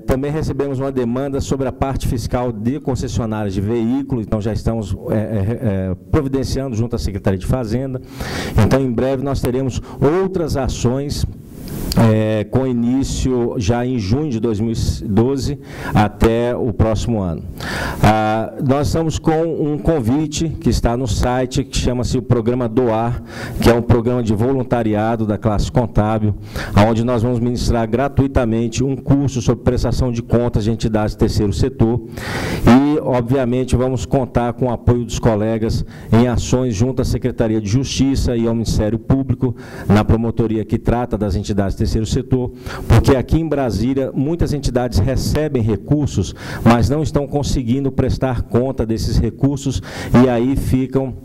Também recebemos uma demanda sobre a parte fiscal de concessionárias de veículos, então já estamos providenciando junto à Secretaria de Fazenda. Então, em breve, nós teremos outras ações com início já em junho de 2012 até o próximo ano. Nós estamos com um convite que está no site, que chama-se o Programa Doar, que é um programa de voluntariado da classe contábil, onde nós vamos ministrar gratuitamente um curso sobre prestação de contas de entidades do terceiro setor e, obviamente, vamos contar com o apoio dos colegas em ações junto à Secretaria de Justiça e ao Ministério Público, na promotoria que trata das entidades do terceiro setor, porque aqui em Brasília muitas entidades recebem recursos, mas não estão conseguindo prestar conta desses recursos e aí ficam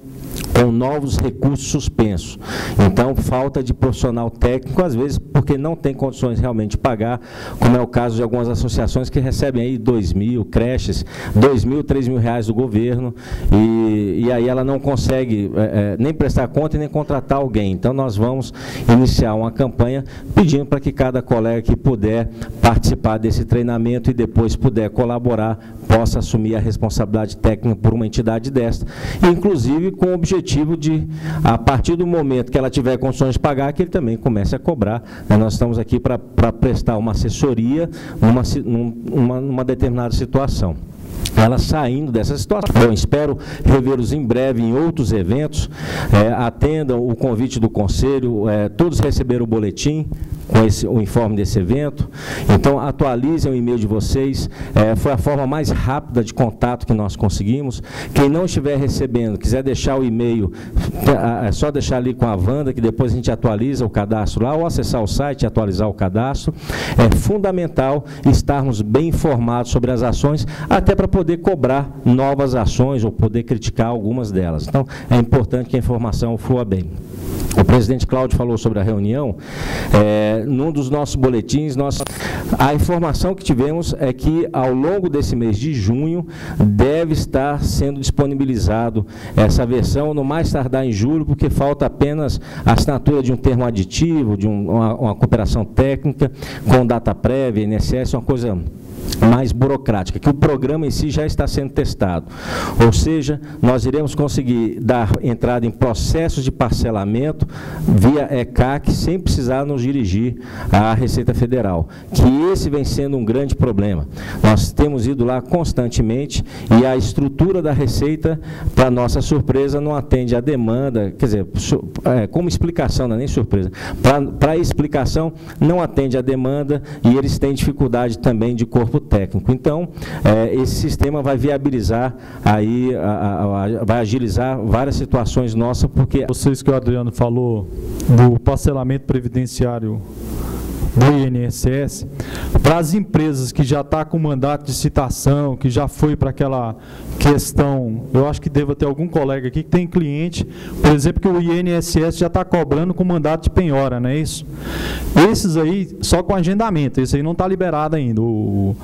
com novos recursos suspensos. Então, falta de profissional técnico, às vezes, porque não tem condições realmente de pagar, como é o caso de algumas associações que recebem aí 2.000, creches, 2.000, 3.000 reais do governo, e aí ela não consegue nem prestar conta e nem contratar alguém. Então, nós vamos iniciar uma campanha pedindo para que cada colega que puder participar desse treinamento e depois puder colaborar, possa assumir a responsabilidade técnica por uma entidade desta, inclusive com o objetivo de, a partir do momento que ela tiver condições de pagar, que ele também comece a cobrar. Nós estamos aqui para prestar uma assessoria numa determinada situação. Ela saindo dessa situação. Bom, espero revê-los em breve em outros eventos. Atendam o convite do Conselho, todos receberam o boletim com o informe desse evento. Então, atualizem o e-mail de vocês. Foi a forma mais rápida de contato que nós conseguimos. Quem não estiver recebendo, quiser deixar o e-mail, é só deixar ali com a Wanda, que depois a gente atualiza o cadastro lá, ou acessar o site e atualizar o cadastro. É fundamental estarmos bem informados sobre as ações, até para poder cobrar novas ações ou poder criticar algumas delas. Então, é importante que a informação flua bem. O presidente Cláudio falou sobre a reunião. Num dos nossos boletins, a informação que tivemos é que, ao longo desse mês de junho, deve estar sendo disponibilizado essa versão, no mais tardar em julho, porque falta apenas a assinatura de um termo aditivo, de uma cooperação técnica, com data prévia, INSS, uma coisa mais burocrática, que o programa em si já está sendo testado. Ou seja, nós iremos conseguir dar entrada em processos de parcelamento via ECAC, sem precisar nos dirigir à Receita Federal, que esse vem sendo um grande problema. Nós temos ido lá constantemente e a estrutura da Receita, para nossa surpresa, não atende à demanda, quer dizer, como explicação, não é nem surpresa, para explicação não atende à demanda e eles têm dificuldade também de corpo técnico. Então, esse sistema vai viabilizar, aí, vai agilizar várias situações nossas, porque... Vocês que o Adriano falou do parcelamento previdenciário do INSS, para as empresas que já estão com mandato de citação, que já foi para aquela questão, eu acho que deva ter algum colega aqui que tem cliente, por exemplo, que o INSS já está cobrando com mandato de penhora, não é isso? Esses aí, só com agendamento, esse aí não está liberado ainda. O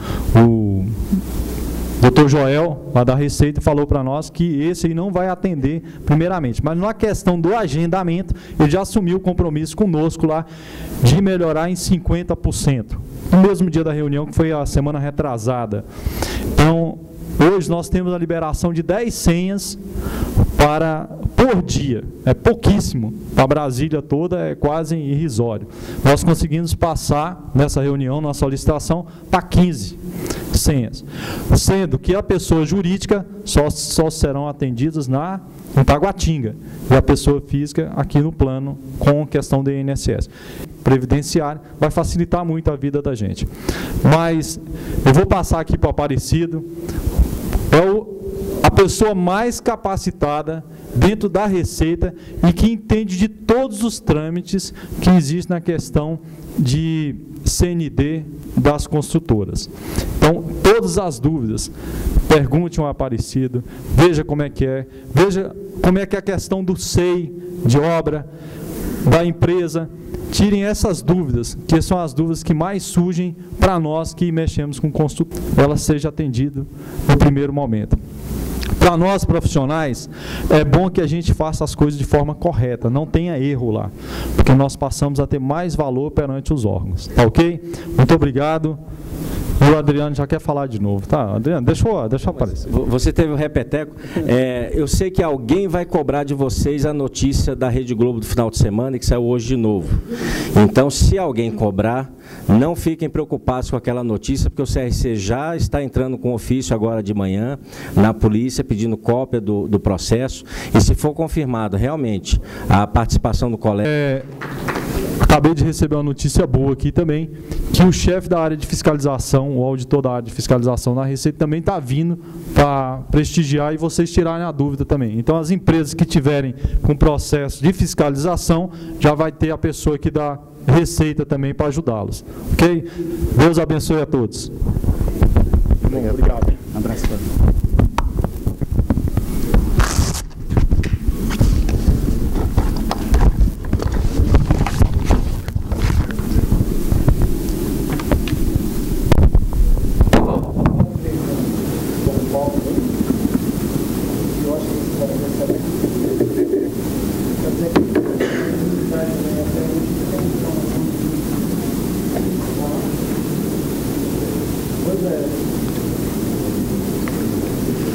Dr. Joel, lá da Receita, falou para nós que esse aí não vai atender primeiramente. Mas na questão do agendamento, ele já assumiu o compromisso conosco lá de melhorar em 50%. No mesmo dia da reunião, que foi a semana retrasada. Então, hoje nós temos a liberação de 10 senhas por dia. É pouquíssimo. Para Brasília toda é quase irrisório. Nós conseguimos passar, nessa reunião, nossa solicitação, para 15 senhas. Sendo que a pessoa jurídica só serão atendidas em Taguatinga. E a pessoa física aqui no plano, com questão do INSS. Previdenciário, vai facilitar muito a vida da gente. Mas eu vou passar aqui para o Aparecido. A pessoa mais capacitada dentro da Receita e que entende de todos os trâmites que existem na questão de CND das construtoras. Então, todas as dúvidas, pergunte ao Aparecido, veja como é que é, veja como é que é a questão do SEI, de obra, da empresa. Tirem essas dúvidas, que são as dúvidas que mais surgem para nós que mexemos com construtor. Ela seja atendida no primeiro momento. Para nós profissionais, é bom que a gente faça as coisas de forma correta, não tenha erro lá, porque nós passamos a ter mais valor perante os órgãos. Tá ok? Muito obrigado O Adriano já quer falar de novo, tá? Adriano, deixa eu aparecer. Você teve o repeteco. Eu sei que alguém vai cobrar de vocês a notícia da Rede Globo do final de semana, que saiu hoje de novo. Então, se alguém cobrar, não fiquem preocupados com aquela notícia, porque o CRC já está entrando com ofício agora de manhã na polícia, pedindo cópia do processo. E se for confirmado realmente a participação do colega... Acabei de receber uma notícia boa aqui também, que o chefe da área de fiscalização, o auditor da área de fiscalização na Receita também está vindo para prestigiar e vocês tirarem a dúvida também. Então, as empresas que tiverem com processo de fiscalização, já vai ter a pessoa aqui da Receita também para ajudá-los. Ok? Deus abençoe a todos. Obrigado. Um abraço para você.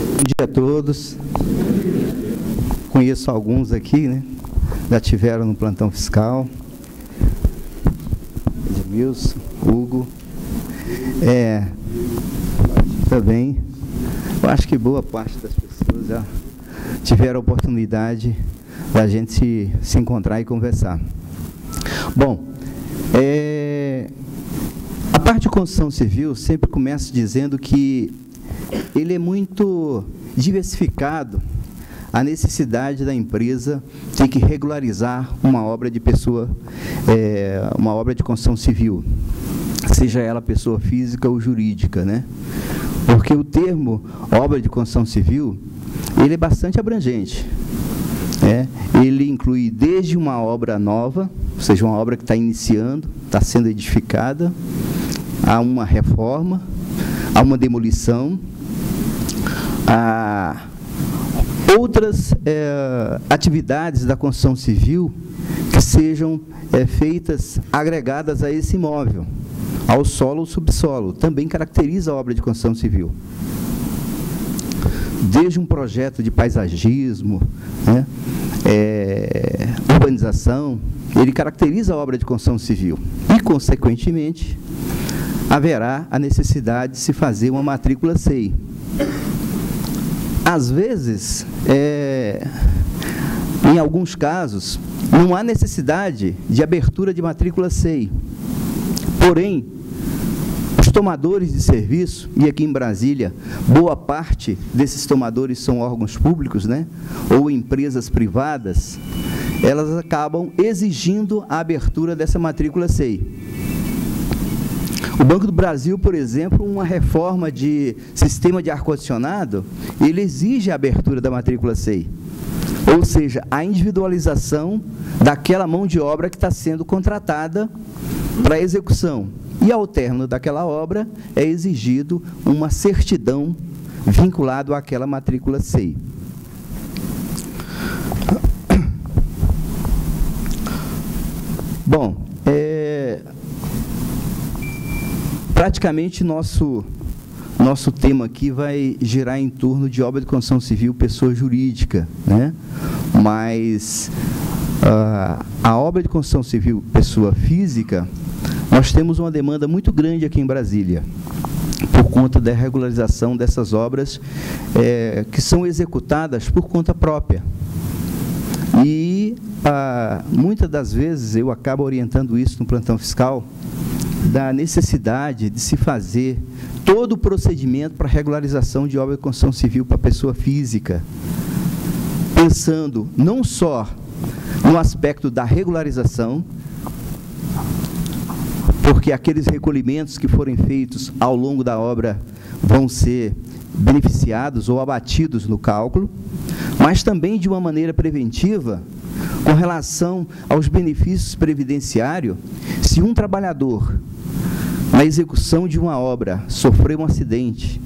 Bom dia a todos. Conheço alguns aqui, né? Já tiveram no plantão fiscal. Edmilson, Hugo. Também. Eu acho que boa parte das pessoas já tiveram a oportunidade da gente se encontrar e conversar. Bom, a parte de construção civil sempre começa dizendo que ele é muito diversificado a necessidade da empresa ter que regularizar uma obra de pessoa, uma obra de construção civil, seja ela pessoa física ou jurídica, né? Porque o termo obra de construção civil, ele é bastante abrangente. Ele inclui desde uma obra nova, ou seja, uma obra que está iniciando, está sendo edificada, a uma reforma, a uma demolição, a outras atividades da construção civil que sejam feitas, agregadas a esse imóvel, ao solo ou subsolo, também caracteriza a obra de construção civil. Desde um projeto de paisagismo, né, urbanização, ele caracteriza a obra de construção civil. E, consequentemente, haverá a necessidade de se fazer uma matrícula SEI. Às vezes, em alguns casos, não há necessidade de abertura de matrícula SEI. Porém, os tomadores de serviço, e aqui em Brasília, boa parte desses tomadores são órgãos públicos, né, ou empresas privadas, elas acabam exigindo a abertura dessa matrícula SEI. O Banco do Brasil, por exemplo, uma reforma de sistema de ar-condicionado, ele exige a abertura da matrícula SEI. Ou seja, a individualização daquela mão de obra que está sendo contratada para a execução. E, ao término daquela obra, é exigido uma certidão vinculada àquela matrícula SEI. Bom, praticamente nosso tema aqui vai girar em torno de obra de construção civil, pessoa jurídica, né? Mas a obra de construção civil, pessoa física, nós temos uma demanda muito grande aqui em Brasília, por conta da regularização dessas obras que são executadas por conta própria. E, muitas das vezes, eu acabo orientando isso no plantão fiscal, da necessidade de se fazer todo o procedimento para regularização de obra de construção civil para pessoa física, pensando não só no aspecto da regularização, porque aqueles recolhimentos que forem feitos ao longo da obra vão ser beneficiados ou abatidos no cálculo, mas também de uma maneira preventiva, com relação aos benefícios previdenciários. Se um trabalhador, na execução de uma obra, sofrer um acidente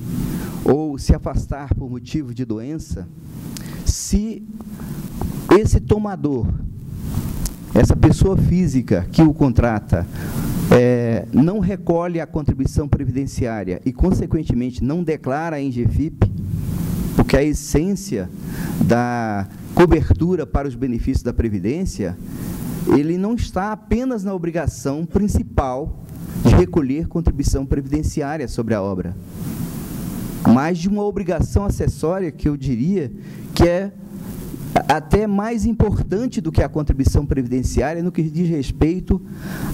ou se afastar por motivo de doença, se esse tomador, essa pessoa física que o contrata, não recolhe a contribuição previdenciária e, consequentemente, não declara a ENGEFIP, porque a essência da cobertura para os benefícios da Previdência, ele não está apenas na obrigação principal de recolher contribuição previdenciária sobre a obra, mas de uma obrigação acessória que eu diria que é até mais importante do que a contribuição previdenciária no que diz respeito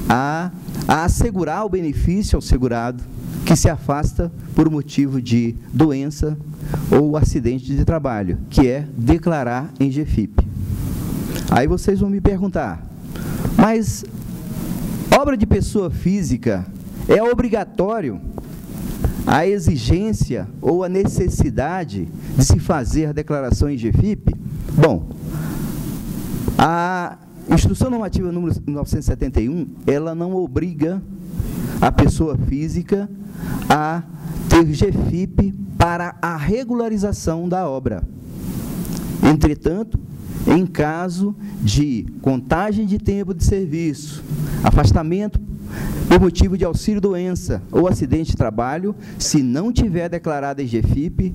a assegurar o benefício ao segurado que se afasta por motivo de doença ou acidente de trabalho, que é declarar em ENGEFIP. Aí vocês vão me perguntar, mas obra de pessoa física é obrigatório a exigência ou a necessidade de se fazer a declaração em ENGEFIP? Bom, a Instrução Normativa número 971, ela não obriga a pessoa física a ter GFIP para a regularização da obra. Entretanto, em caso de contagem de tempo de serviço, afastamento por motivo de auxílio-doença ou acidente de trabalho, se não tiver declarado em GFIP,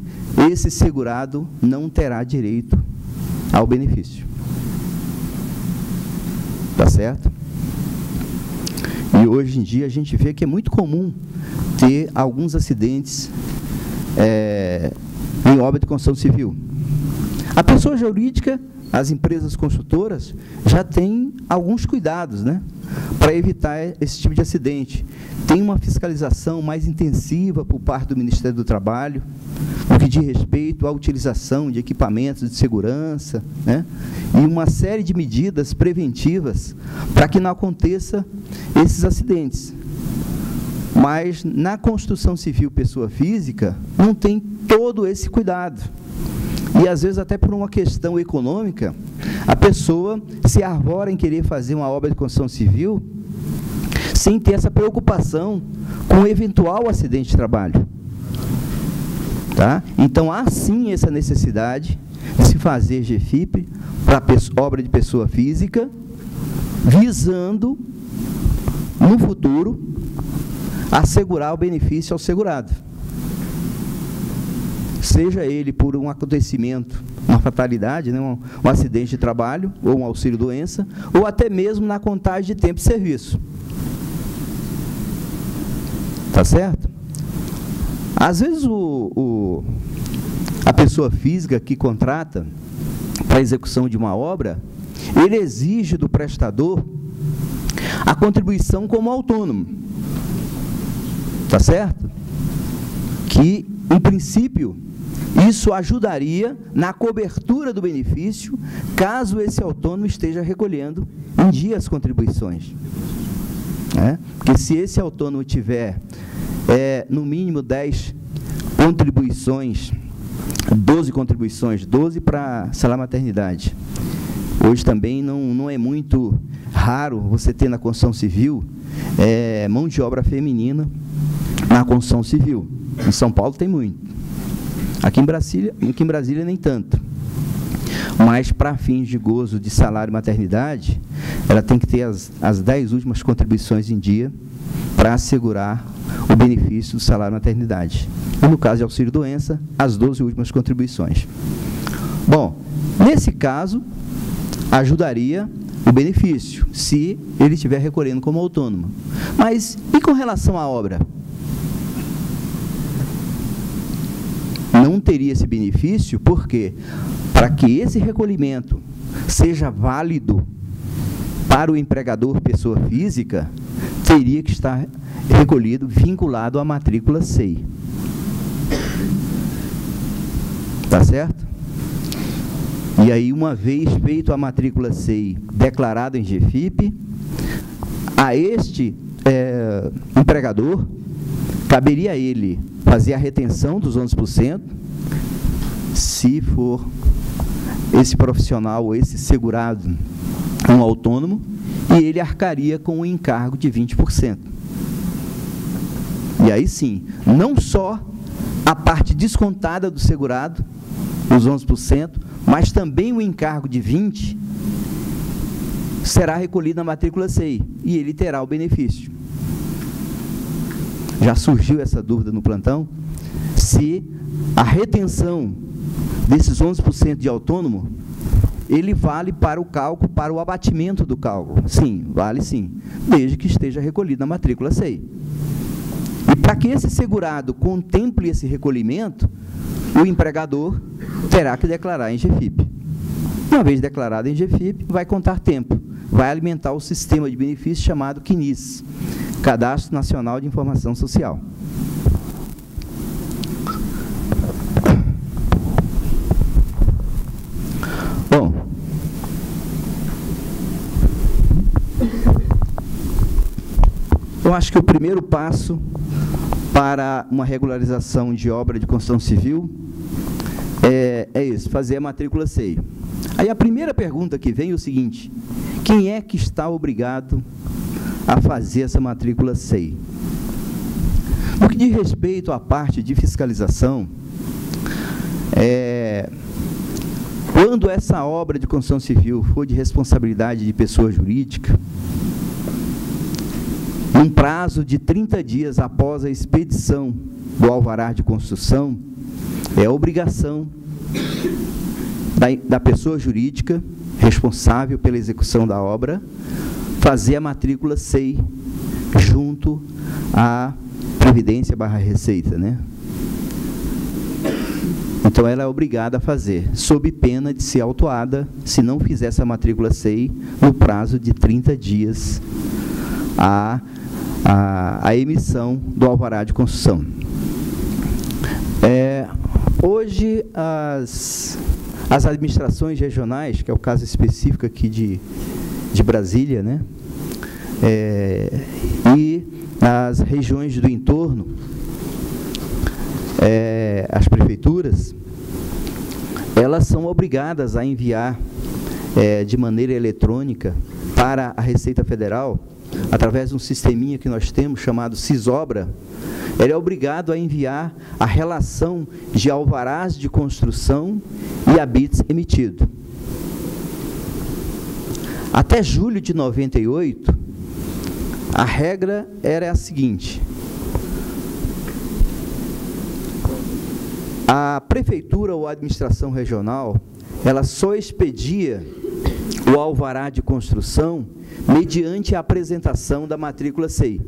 esse segurado não terá direito ao benefício. Tá certo? E hoje em dia a gente vê que é muito comum ter alguns acidentes em obra de construção civil. A pessoa jurídica, as empresas construtoras, já têm alguns cuidados, né, para evitar esse tipo de acidente. Tem uma fiscalização mais intensiva por parte do Ministério do Trabalho, no que diz respeito à utilização de equipamentos de segurança, né, e uma série de medidas preventivas para que não aconteça esses acidentes. Mas, na construção civil pessoa física, não tem todo esse cuidado. E, às vezes, até por uma questão econômica, a pessoa se arvora em querer fazer uma obra de construção civil sem ter essa preocupação com o eventual acidente de trabalho. Tá? Então, há sim essa necessidade de se fazer GFIP para obra de pessoa física, visando, no futuro, assegurar o benefício ao segurado. Seja ele por um acontecimento, uma fatalidade, né, um acidente de trabalho, ou um auxílio-doença, ou até mesmo na contagem de tempo de serviço. Tá certo? Às vezes, a pessoa física que contrata para a execução de uma obra, ele exige do prestador a contribuição como autônomo. Tá certo? Que, em princípio, isso ajudaria na cobertura do benefício, caso esse autônomo esteja recolhendo em dia as contribuições. Porque se esse autônomo tiver, no mínimo 10 contribuições, 12 contribuições, 12 para salário-maternidade. Hoje também não é muito raro você ter na construção civil mão de obra feminina na construção civil. Em São Paulo tem muito. Aqui em Brasília nem tanto. Mas, para fins de gozo de salário e maternidade, ela tem que ter as 10 últimas contribuições em dia para assegurar o benefício do salário e maternidade. E, no caso de auxílio-doença, as 12 últimas contribuições. Bom, nesse caso, ajudaria o benefício, se ele estiver recolhendo como autônomo. Mas, e com relação à obra? Não teria esse benefício, porque para que esse recolhimento seja válido para o empregador pessoa física, teria que estar recolhido, vinculado à matrícula SEI. Tá certo? E aí, uma vez feito a matrícula SEI declarado em GFIP, a este empregador, caberia a ele fazer a retenção dos 11%, se for esse profissional ou esse segurado um autônomo, e ele arcaria com o encargo de 20%. E aí sim, não só a parte descontada do segurado, os 11%, mas também o encargo de 20% será recolhido na matrícula SEI, e ele terá o benefício. já surgiu essa dúvida no plantão, se a retenção desses 11% de autônomo, ele vale para o cálculo, para o abatimento do cálculo. Sim, vale sim, desde que esteja recolhido na matrícula SEI. E para que esse segurado contemple esse recolhimento, o empregador terá que declarar em GFIP. Uma vez declarado em GFIP, vai contar tempo, vai alimentar o sistema de benefícios chamado CNIS, Cadastro Nacional de Informação Social. Bom, eu acho que o primeiro passo para uma regularização de obra de construção civil é isso, fazer a matrícula SEI. Aí a primeira pergunta que vem é o seguinte: quem é que está obrigado a fazer essa matrícula SEI? No que diz respeito à parte de fiscalização, quando essa obra de construção civil for de responsabilidade de pessoa jurídica, num prazo de 30 dias após a expedição do alvará de construção, é obrigação da pessoa jurídica responsável pela execução da obra fazer a matrícula SEI junto à Previdência / Receita, né? Então, ela é obrigada a fazer, sob pena de ser autuada se não fizer essa matrícula SEI no prazo de 30 dias a emissão do alvará de construção. Hoje, as administrações regionais, que é o caso específico aqui de Brasília, né? E as regiões do entorno, as prefeituras, elas são obrigadas a enviar de maneira eletrônica para a Receita Federal, através de um sisteminha que nós temos chamado Cisobra. Ele é obrigado a enviar a relação de alvarás de construção e habites emitido. Até julho de 98, a regra era a seguinte: a prefeitura ou a administração regional, ela só expedia o alvará de construção mediante a apresentação da matrícula SEI.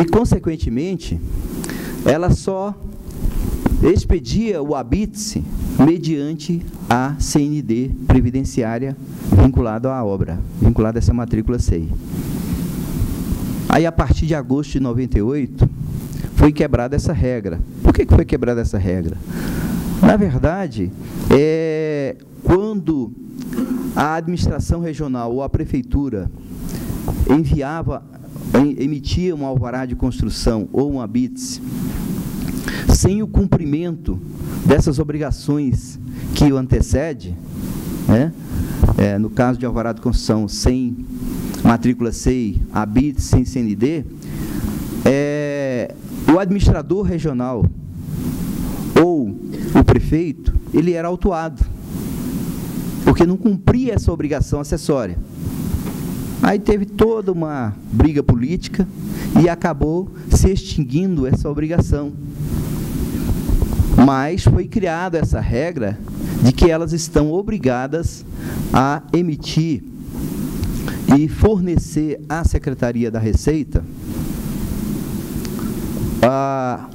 E, consequentemente, ela só expedia o habite mediante a CND previdenciária vinculada à obra, vinculada a essa matrícula SEI. Aí, a partir de agosto de 98, foi quebrada essa regra. Por que foi quebrada essa regra? Na verdade, quando a administração regional ou a prefeitura emitia um alvará de construção ou um habite, sem o cumprimento dessas obrigações que o antecede, né? No caso de alvará de construção sem matrícula SEI, habite sem CND, o administrador regional ou o prefeito, ele era autuado, porque não cumpria essa obrigação acessória. Aí teve toda uma briga política e acabou se extinguindo essa obrigação. Mas foi criada essa regra de que elas estão obrigadas a emitir e fornecer à Secretaria da Receita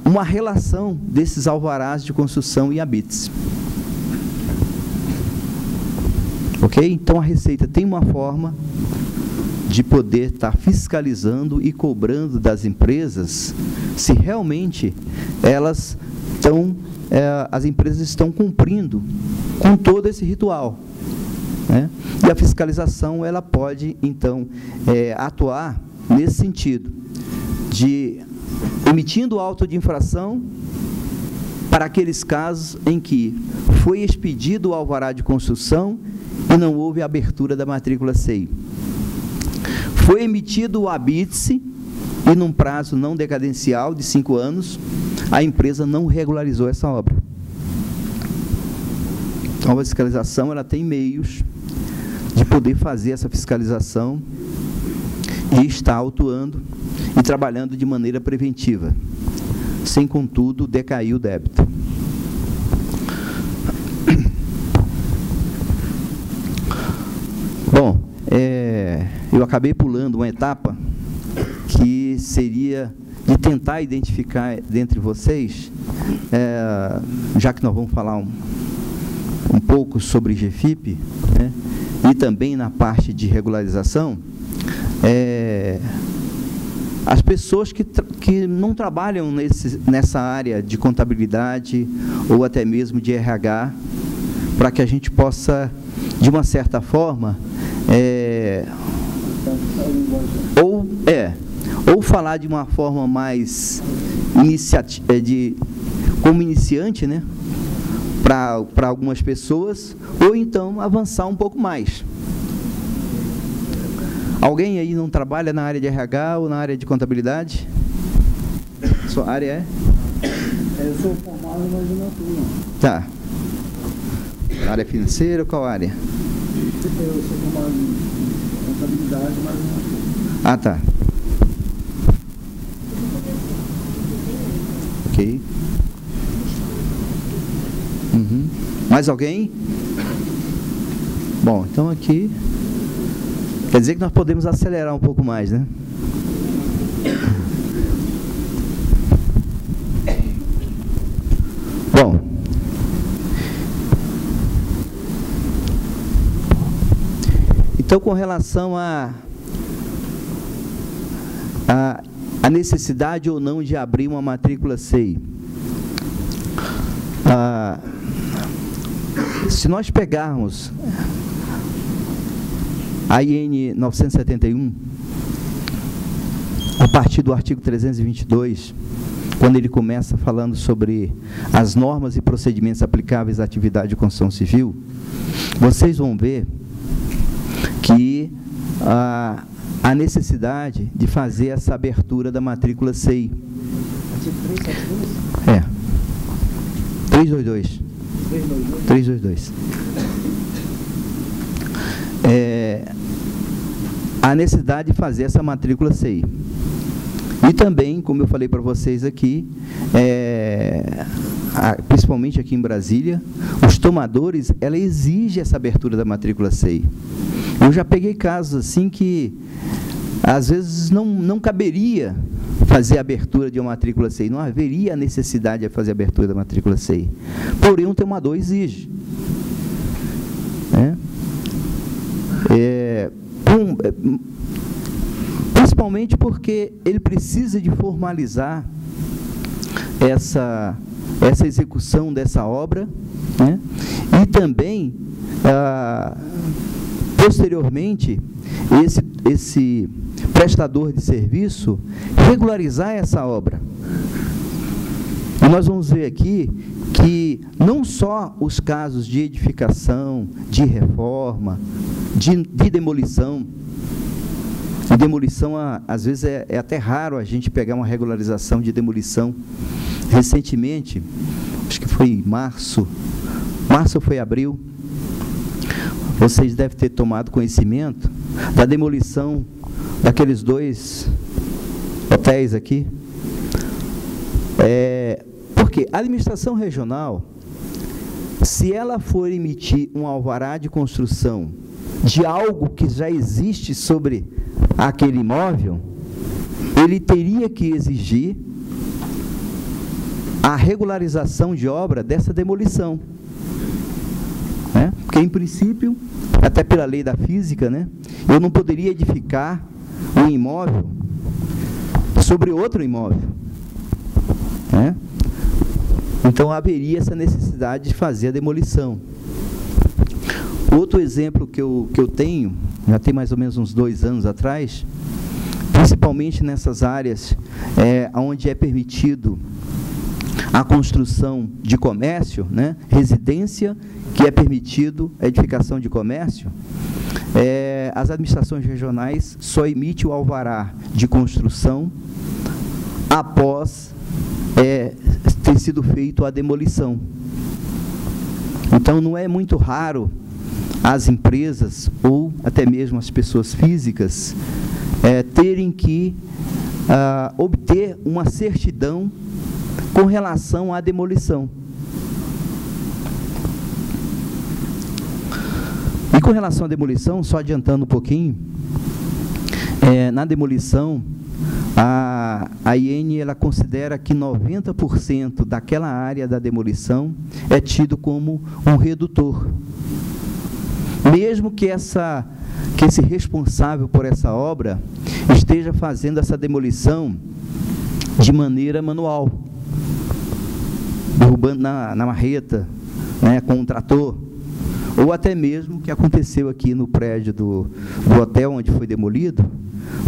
uma relação desses alvarás de construção e habites. Ok? Então, a Receita tem uma forma de poder estar fiscalizando e cobrando das empresas se realmente as empresas estão cumprindo com todo esse ritual, né? E a fiscalização, ela pode, então, atuar nesse sentido, de emitindo auto de infração para aqueles casos em que foi expedido o alvará de construção e não houve abertura da matrícula SEI. Foi emitido o habite e, num prazo não decadencial de 5 anos, a empresa não regularizou essa obra. Então, a fiscalização, ela tem meios de poder fazer essa fiscalização e está autuando e trabalhando de maneira preventiva, sem, contudo, decair o débito. Bom, eu acabei pulando uma etapa que seria de tentar identificar dentre vocês, já que nós vamos falar um pouco sobre GFIP, né, e também na parte de regularização, as pessoas que não trabalham nessa área de contabilidade ou até mesmo de RH, para que a gente possa, de uma certa forma, ou falar de uma forma mais como iniciante, né, para algumas pessoas, ou então avançar um pouco mais. Alguém aí não trabalha na área de RH ou na área de contabilidade? Sua área é? Eu sou formado, mas não atuo. Tá. Na área financeira, qual área? Eu sou formado em contabilidade, mas não atuo. Ah, tá. Ok. Mais alguém? Bom, então aqui quer dizer que nós podemos acelerar um pouco mais, né? Bom, então, com relação a necessidade ou não de abrir uma matrícula SEI, se nós pegarmos a IN 971, a partir do artigo 322, quando ele começa falando sobre as normas e procedimentos aplicáveis à atividade de construção civil, vocês vão ver que a necessidade de fazer essa abertura da matrícula SEI. Artigo 372? 322. 322. A necessidade de fazer essa matrícula SEI. E também, como eu falei para vocês aqui, principalmente aqui em Brasília, os tomadores, ela exige essa abertura da matrícula SEI. Eu já peguei casos assim que, às vezes, não caberia fazer a abertura de uma matrícula SEI, não haveria a necessidade de fazer a abertura da matrícula SEI. Porém, um tomador exige. Principalmente porque ele precisa de formalizar essa execução dessa obra, né? E também, posteriormente, esse prestador de serviço regularizar essa obra. E nós vamos ver aqui que não só os casos de edificação, de reforma, de demolição, e demolição, às vezes, é até raro a gente pegar uma regularização de demolição. Recentemente, acho que foi em março ou foi abril, vocês devem ter tomado conhecimento da demolição daqueles 2 hotéis aqui. Porque a administração regional, se ela for emitir um alvará de construção de algo que já existe sobre aquele imóvel, ele teria que exigir a regularização de obra dessa demolição. Porque, em princípio, até pela lei da física, né, eu não poderia edificar um imóvel sobre outro imóvel. Então, haveria essa necessidade de fazer a demolição. Outro exemplo que eu tenho, já tem mais ou menos uns 2 anos atrás, principalmente nessas áreas onde é permitido a construção de comércio, né, residência, que é permitido a edificação de comércio, as administrações regionais só emitem o alvará de construção após ter sido feito a demolição. Então, não é muito raro as empresas ou até mesmo as pessoas físicas terem que obter uma certidão com relação à demolição. E com relação à demolição, só adiantando um pouquinho, na demolição, a IN ela considera que 90% daquela área da demolição é tido como um redutor. Mesmo que esse responsável por essa obra esteja fazendo essa demolição de maneira manual, derrubando na marreta, né, com um trator, ou até mesmo o que aconteceu aqui no prédio do hotel onde foi demolido,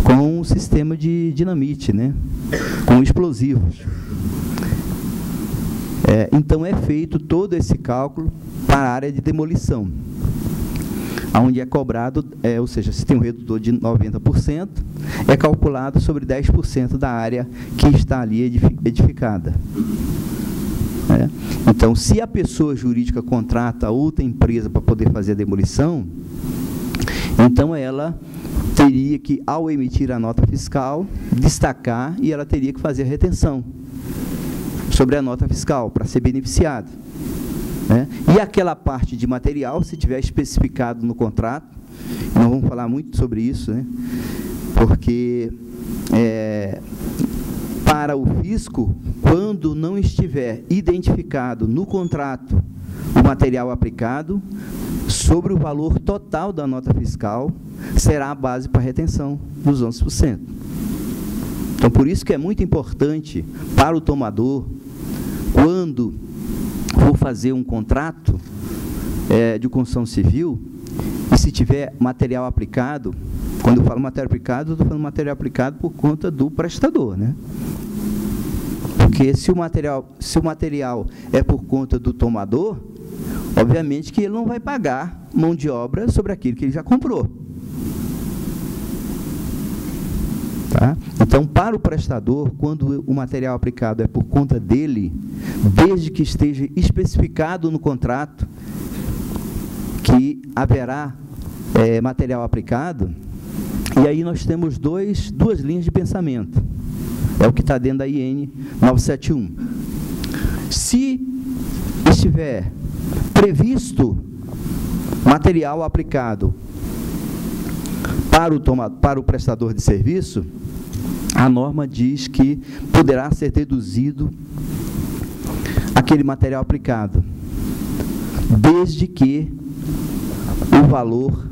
com um sistema de dinamite, né, com explosivos. Então é feito todo esse cálculo para a área de demolição, onde é cobrado, ou seja, se tem um redutor de 90%, é calculado sobre 10% da área que está ali edificada. Então, se a pessoa jurídica contrata outra empresa para poder fazer a demolição, então ela teria que, ao emitir a nota fiscal, destacar e ela teria que fazer a retenção sobre a nota fiscal para ser beneficiada. E aquela parte de material, se tiver especificado no contrato, nós vamos falar muito sobre isso, né? Porque para o fisco, quando não estiver identificado no contrato o material aplicado, sobre o valor total da nota fiscal, será a base para a retenção dos 11%. Então, por isso que é muito importante para o tomador, quando for fazer um contrato de construção civil, e se tiver material aplicado, quando eu falo material aplicado, eu estou falando material aplicado por conta do prestador, né? Porque se o material é por conta do tomador, obviamente que ele não vai pagar mão de obra sobre aquilo que ele já comprou. Tá? Então, para o prestador, quando o material aplicado é por conta dele, desde que esteja especificado no contrato que haverá material aplicado, e aí nós temos duas linhas de pensamento. É o que está dentro da IN 971. Se estiver previsto material aplicado para o prestador de serviço, a norma diz que poderá ser deduzido aquele material aplicado, desde que o valor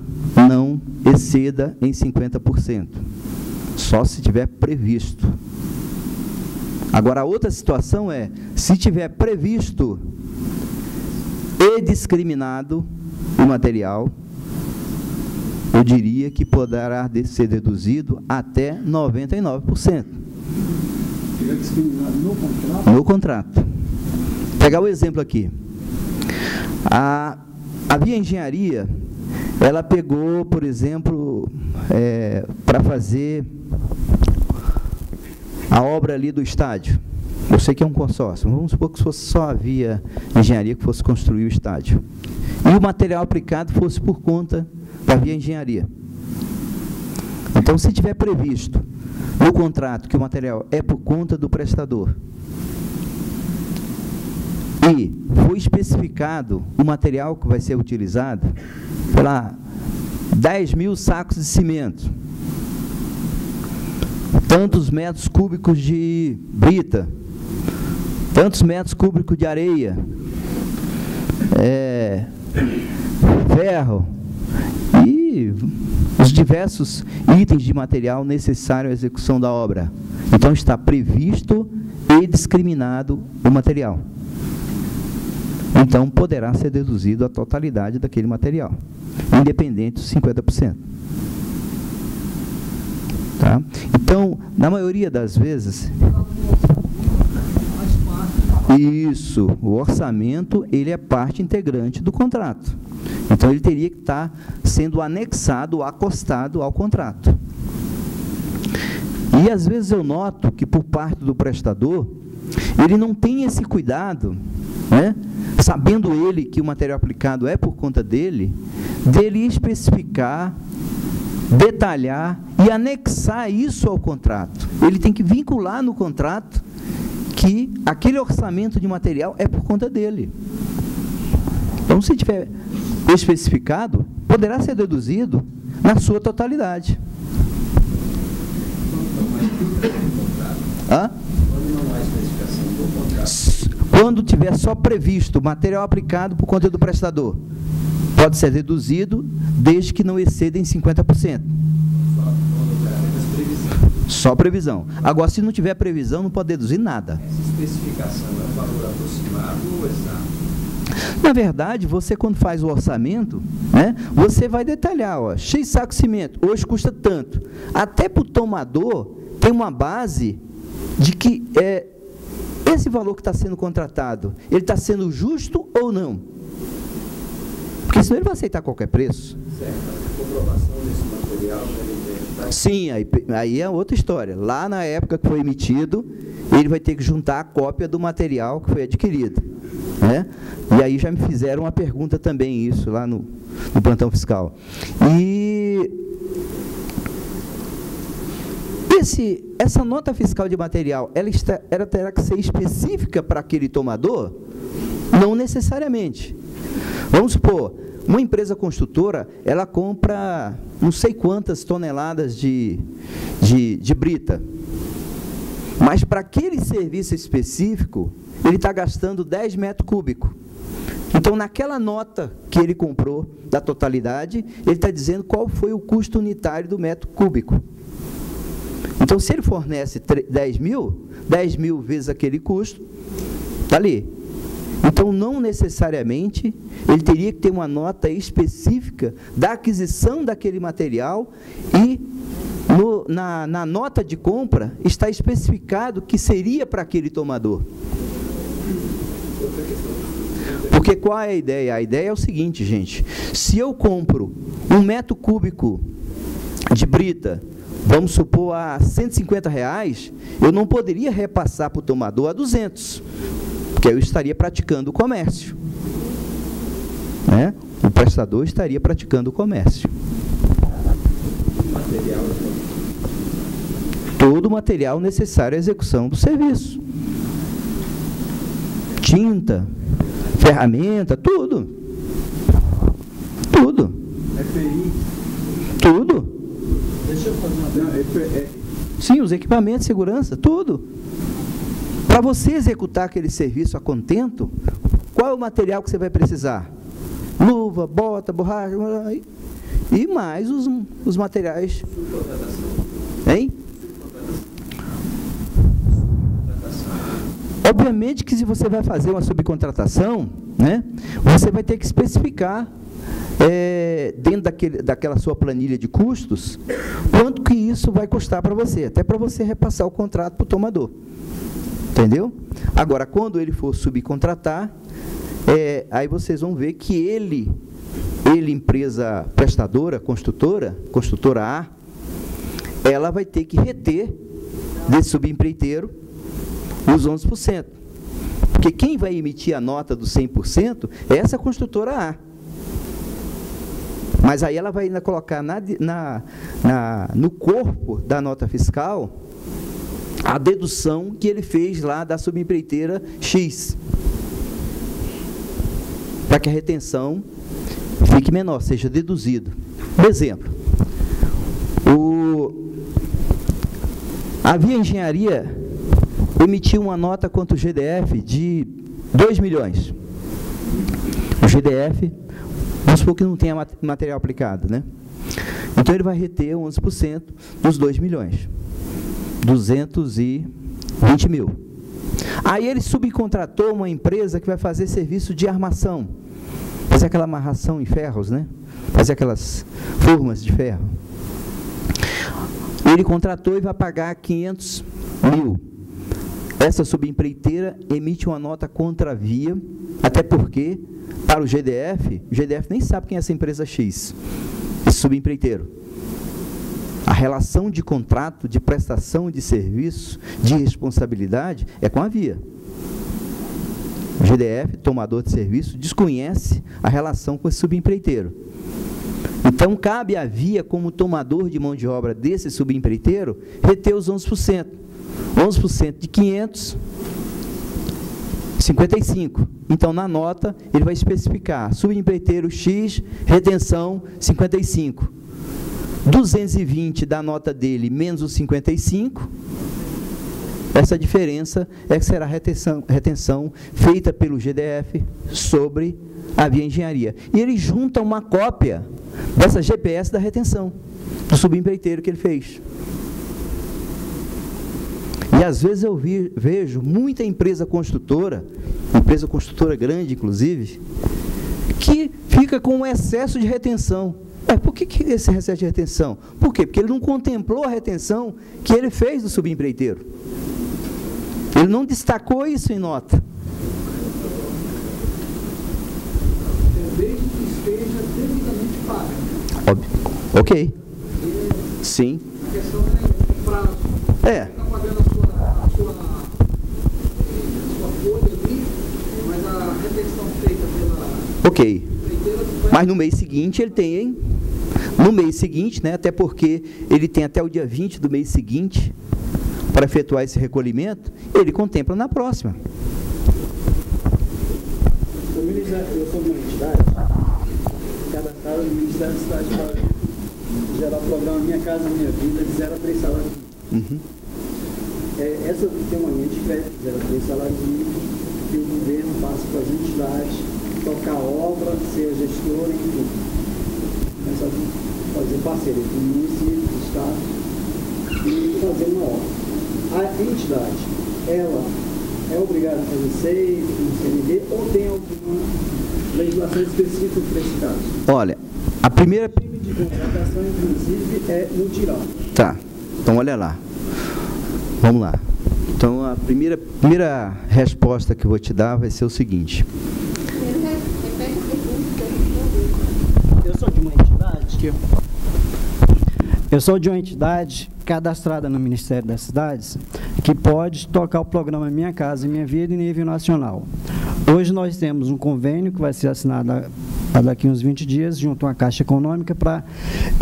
não exceda em 50%, só se tiver previsto. Agora, a outra situação é, se tiver previsto e discriminado o material, eu diria que poderá ser deduzido até 99%. Fica discriminado no contrato? No contrato. Vou pegar o exemplo aqui. A Via Engenharia, ela pegou, por exemplo, para fazer a obra ali do estádio. Eu sei que é um consórcio, vamos supor que fosse só a Via Engenharia que fosse construir o estádio. E o material aplicado fosse por conta da Via Engenharia. Então, se tiver previsto no contrato que o material é por conta do prestador e foi especificado o material que vai ser utilizado, sei lá, 10.000 sacos de cimento, tantos metros cúbicos de brita, tantos metros cúbicos de areia, ferro e os diversos itens de material necessário à execução da obra. Então, está previsto e discriminado o material. Então, poderá ser deduzido a totalidade daquele material, independente dos 50%. Tá? Então, na maioria das vezes, isso, o orçamento, ele é parte integrante do contrato. Então, ele teria que estar sendo anexado, acostado ao contrato. E, às vezes, eu noto que, por parte do prestador, ele não tem esse cuidado, né? Sabendo ele que o material aplicado é por conta dele especificar, detalhar e e anexar isso ao contrato. Ele tem que vincular no contrato que aquele orçamento de material é por conta dele. Então, se tiver especificado, poderá ser deduzido na sua totalidade. Hã? Quando tiver só previsto material aplicado por conta do prestador, pode ser deduzido desde que não exceda em 50%. Só previsão. Agora, se não tiver previsão, não pode deduzir nada. Essa especificação é um valor aproximado ou exato? Na verdade, você quando faz o orçamento, né, você vai detalhar, ó, X saco de cimento, hoje custa tanto. Até para o tomador, tem uma base de que esse valor que está sendo contratado, ele está sendo justo ou não? Porque senão ele vai aceitar qualquer preço. Certo, a comprovação desse material já sim, aí é outra história. Lá na época que foi emitido, ele vai ter que juntar a cópia do material que foi adquirido, né? E aí já me fizeram uma pergunta também, isso, lá no plantão fiscal. E essa nota fiscal de material, ela terá que ser específica para aquele tomador? Não necessariamente. Vamos supor, uma empresa construtora, ela compra não sei quantas toneladas de brita, mas para aquele serviço específico, ele está gastando 10 metros cúbicos. Então, naquela nota que ele comprou, da totalidade, ele está dizendo qual foi o custo unitário do metro cúbico. Então, se ele fornece 10 mil vezes aquele custo, está ali. Então, não necessariamente, ele teria que ter uma nota específica da aquisição daquele material e na nota de compra está especificado que seria para aquele tomador. Porque qual é a ideia? A ideia é o seguinte, gente, se eu compro 1 metro cúbico de brita, vamos supor a R$150, eu não poderia repassar para o tomador a 200, porque eu estaria praticando o comércio, né? O prestador estaria praticando o comércio. Todo o material necessário à execução do serviço. Tinta, ferramenta, tudo. Tudo. EPI. Tudo. Deixa eu fazer uma pergunta. Sim, os equipamentos de segurança, tudo. Para você executar aquele serviço a contento, qual é o material que você vai precisar? Luva, bota, borracha, e mais os materiais. Hein? Obviamente que se você vai fazer uma subcontratação, né, você vai ter que especificar dentro daquela sua planilha de custos, quanto que isso vai custar para você, até para você repassar o contrato para o tomador. Entendeu? Agora, quando ele for subcontratar, aí vocês vão ver que ele, empresa prestadora, construtora A, ela vai ter que reter desse subempreiteiro os 11%. Porque quem vai emitir a nota do 100% é essa construtora A. Mas aí ela vai ainda colocar no corpo da nota fiscal a dedução que ele fez lá da subempreiteira X, para que a retenção fique menor, seja deduzido. Por exemplo, a Via Engenharia emitiu uma nota contra o GDF de 2 milhões. O GDF, vamos supor que não tenha material aplicado, né? Então, ele vai reter 11% dos 2 milhões. 220 mil. Aí, ele subcontratou uma empresa que vai fazer serviço de armação. Fazer aquela amarração em ferros, né? Fazer aquelas formas de ferro. Ele contratou e vai pagar 500 mil. Essa subempreiteira emite uma nota contra a Via, até porque, para o GDF nem sabe quem é essa empresa X, esse subempreiteiro. A relação de contrato, de prestação de serviço, de responsabilidade, é com a Via. O GDF, tomador de serviço, desconhece a relação com esse subempreiteiro. Então, cabe à Via, como tomador de mão de obra desse subempreiteiro, reter os 11%. 11% de 500, 55. Então, na nota, ele vai especificar subempreiteiro X, retenção 55. 220 da nota dele menos os 55, essa diferença é que será retenção feita pelo GDF sobre a Via Engenharia. E ele junta uma cópia dessa GPS da retenção, do subempreiteiro que ele fez. E às vezes eu vejo muita empresa construtora grande inclusive, que fica com um excesso de retenção. Por que esse excesso de retenção? Por quê? Porque ele não contemplou a retenção que ele fez do subempreiteiro. Ele não destacou isso em nota. Desde que esteja devidamente paga. Óbvio. Ok. Sim. A questão é o prazo. É. Você está pagando a sua folha ali, mas a retenção feita pela... Ok. Mas no mês seguinte ele tem, no mês seguinte, né, até porque ele tem até o dia 20 do mês seguinte para efetuar esse recolhimento, ele contempla na próxima. Eu sou uma entidade, cadastrada no Ministério da Cidade para gerar o programa Minha Casa Minha Vida de 0 a 3 salários. Uhum. Essa tem uma linha de crédito, 0 a 3 salários mínimos, que o governo passa para as entidades, tocar a obra, ser gestor, enfim. Começa a fazer parceria com o município, com o Estado, e fazer uma obra. A entidade, ela é obrigada a fazer SEI, um CND, ou tem alguma legislação específica para esse caso? Olha, a primeira... O time de contratação, inclusive, é mutirão. Tá, então olha lá. Vamos lá. Então, a primeira resposta que eu vou te dar vai ser o seguinte. Eu sou de uma entidade Eu sou de uma entidade cadastrada no Ministério das Cidades que pode tocar o programa Minha Casa Minha Vida em nível nacional. Hoje nós temos um convênio que vai ser assinado daqui a uns 20 dias, junto à Caixa Econômica, para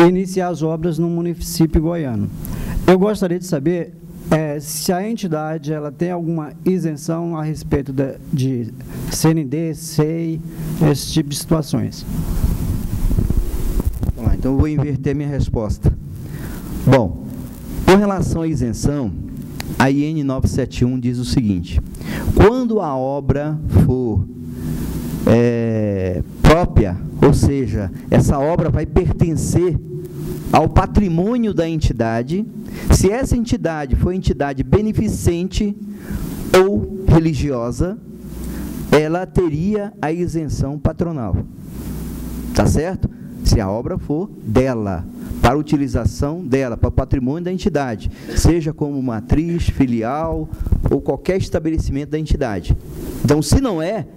iniciar as obras no município goiano. Eu gostaria de saber se a entidade ela tem alguma isenção a respeito de CND, SEI, esse tipo de situações. Então, eu vou inverter minha resposta. Bom, com relação à isenção, a IN 971 diz o seguinte: quando a obra for própria, ou seja, essa obra vai pertencer ao patrimônio da entidade, se essa entidade for entidade beneficente ou religiosa, ela teria a isenção patronal. Tá certo? Se a obra for dela, para utilização dela, para o patrimônio da entidade, seja como matriz, filial ou qualquer estabelecimento da entidade. Então, se não é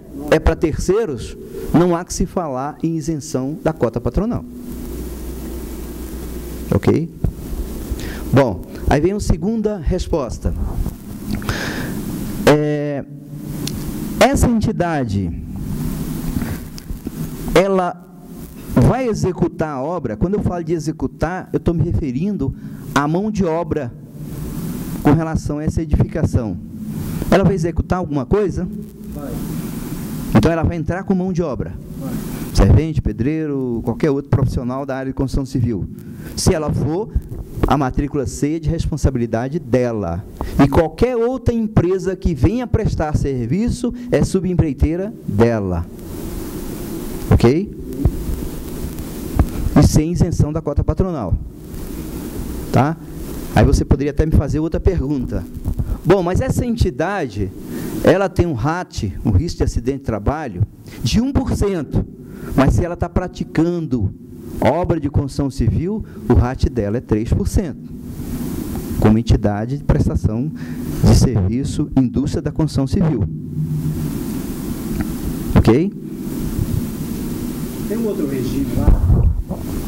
para terceiros, não há que se falar em isenção da cota patronal. Ok? Bom, aí vem a segunda resposta. Essa entidade, ela vai executar a obra. Quando eu falo de executar, eu estou me referindo à mão de obra com relação a essa edificação. Ela vai executar alguma coisa? Vai. Então, ela vai entrar com mão de obra. Vai. Servente, pedreiro, qualquer outro profissional da área de construção civil. Se ela for, a matrícula C é de responsabilidade dela. E qualquer outra empresa que venha prestar serviço é subempreiteira dela. Ok? E sem isenção da cota patronal. Tá? Aí você poderia até me fazer outra pergunta. Bom, mas essa entidade, ela tem um RAT, um risco de acidente de trabalho, de 1%. Mas se ela está praticando obra de construção civil, o RAT dela é 3%. Como entidade de prestação de serviço, indústria da construção civil. Ok? Tem um outro regime lá,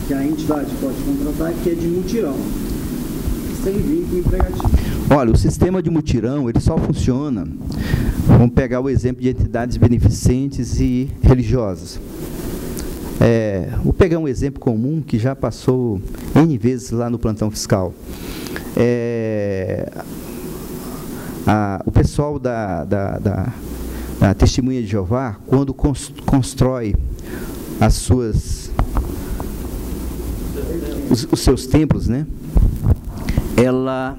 que a entidade pode contratar, que é de mutirão, sem vínculo empregatício. Olha, o sistema de mutirão, ele só funciona, vamos pegar o exemplo de entidades beneficentes e religiosas. Vou pegar um exemplo comum que já passou N vezes lá no plantão fiscal. O pessoal da Testemunha de Jeová, quando constrói os seus templos, né? Ela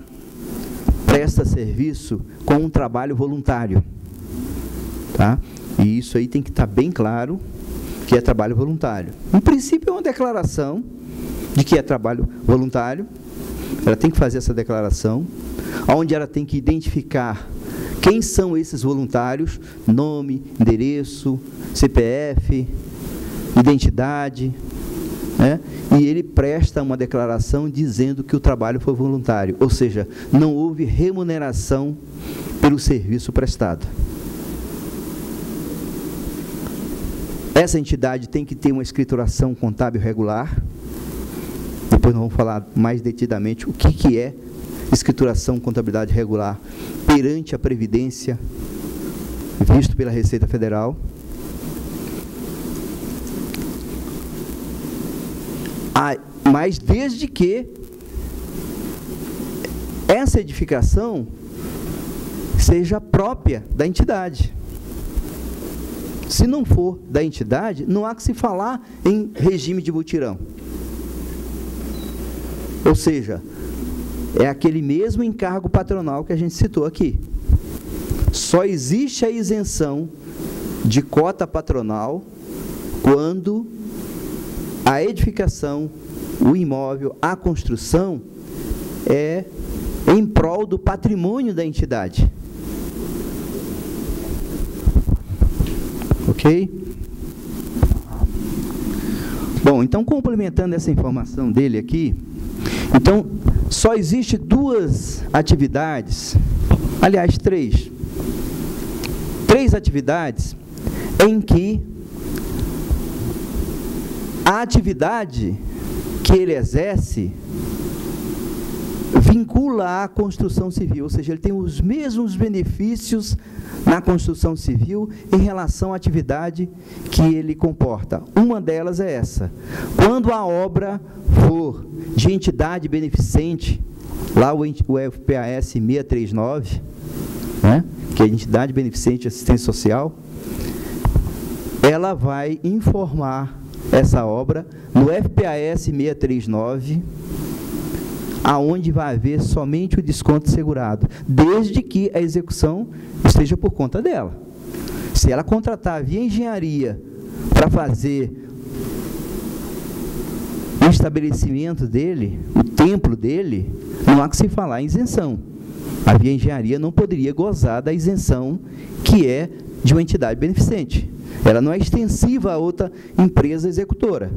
presta serviço com um trabalho voluntário, tá? E isso aí tem que estar bem claro que é trabalho voluntário. No princípio é uma declaração de que é trabalho voluntário. Ela tem que fazer essa declaração, onde ela tem que identificar quem são esses voluntários, nome, endereço, CPF, identidade, né? E ele presta uma declaração dizendo que o trabalho foi voluntário, ou seja, não houve remuneração pelo serviço prestado. Essa entidade tem que ter uma escrituração contábil regular. Depois nós vamos falar mais detidamente o que é escrituração contabilidade regular perante a Previdência, visto pela Receita Federal. Mas desde que essa edificação seja própria da entidade. Se não for da entidade, não há que se falar em regime de mutirão. Ou seja, é aquele mesmo encargo patronal que a gente citou aqui. Só existe a isenção de cota patronal quando a edificação, o imóvel, a construção é em prol do patrimônio da entidade. Ok? Bom, então, complementando essa informação dele aqui, então, só existe duas atividades, aliás, três atividades em que a atividade que ele exerce vincula à construção civil, ou seja, ele tem os mesmos benefícios na construção civil em relação à atividade que ele comporta. Uma delas é essa: quando a obra for de entidade beneficente, lá o FPAS 639, né, que é a entidade beneficente de assistência social, ela vai informar essa obra no FPAS 639, aonde vai haver somente o desconto segurado, desde que a execução esteja por conta dela. Se ela contratar via engenharia para fazer o estabelecimento dele, o templo dele, não há que se falar em isenção. A via engenharia não poderia gozar da isenção que é de uma entidade beneficente. Ela não é extensiva a outra empresa executora.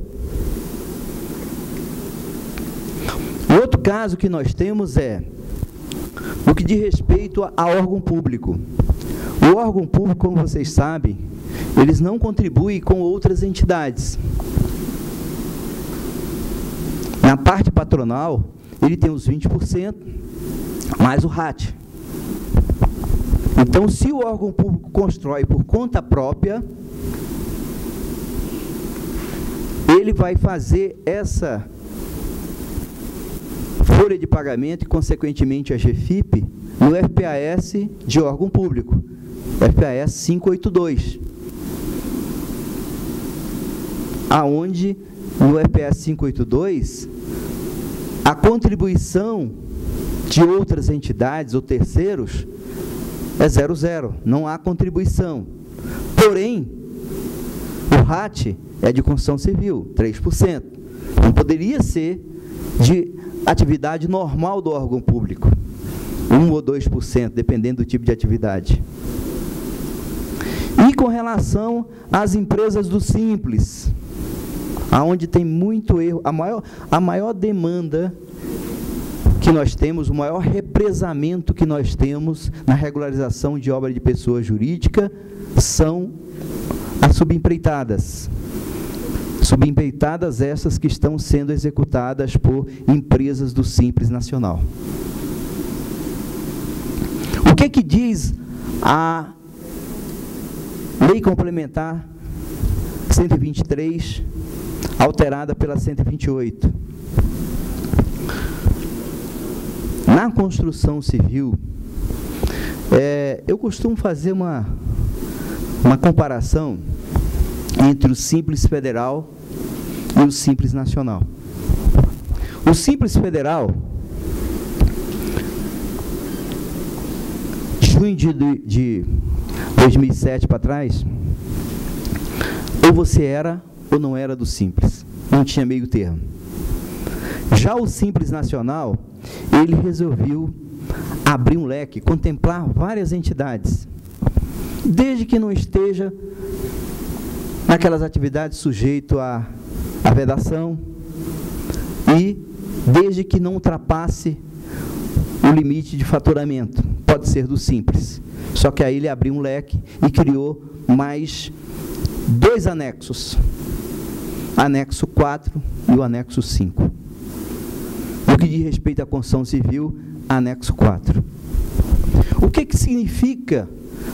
O outro caso que nós temos é o que diz respeito a órgão público. O órgão público, como vocês sabem, eles não contribuem com outras entidades. Na parte patronal, ele tem os 20%, mais o RAT. Então, se o órgão público constrói por conta própria, ele vai fazer essa folha de pagamento e, consequentemente, a GFIP no FPAS de órgão público, FPAS 582, aonde, no FPAS 582, a contribuição de outras entidades ou terceiros é 0,0, não há contribuição. Porém, o RAT é de construção civil, 3%. Não poderia ser de atividade normal do órgão público, 1 ou 2%, dependendo do tipo de atividade. E com relação às empresas do Simples, aonde tem muito erro, a maior demanda que nós temos, o maior represamento que nós temos na regularização de obra de pessoa jurídica são as subempreitadas. Subempreitadas essas que estão sendo executadas por empresas do Simples Nacional. O que diz a Lei Complementar 123 alterada pela 128. Na construção civil, eu costumo fazer uma comparação entre o Simples Federal e o Simples Nacional. O Simples Federal, de junho de 2007 para trás, ou você era ou não era do Simples, não tinha meio termo. Já o Simples Nacional, ele resolveu abrir um leque, contemplar várias entidades, desde que não esteja naquelas atividades sujeito à vedação e desde que não ultrapasse o limite de faturamento, pode ser do Simples. Só que aí ele abriu um leque e criou mais 2 anexos, anexo 4 e o anexo 5. No que diz respeito à construção civil, anexo 4. O que significa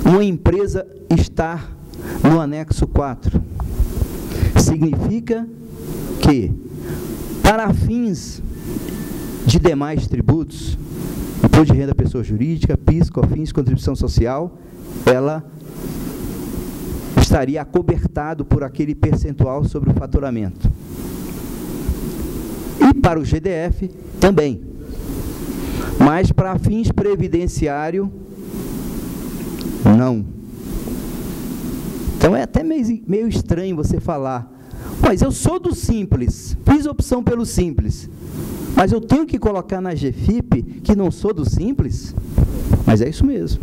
uma empresa estar no anexo 4? Significa que, para fins de demais tributos, imposto de renda da pessoa jurídica, PIS, COFINS, contribuição social, ela estaria acobertado por aquele percentual sobre o faturamento. E para o GDF também. Mas para fins previdenciário, não. Então é até meio estranho você falar, mas eu sou do Simples, fiz opção pelo Simples, mas eu tenho que colocar na GFIP que não sou do Simples? Mas é isso mesmo.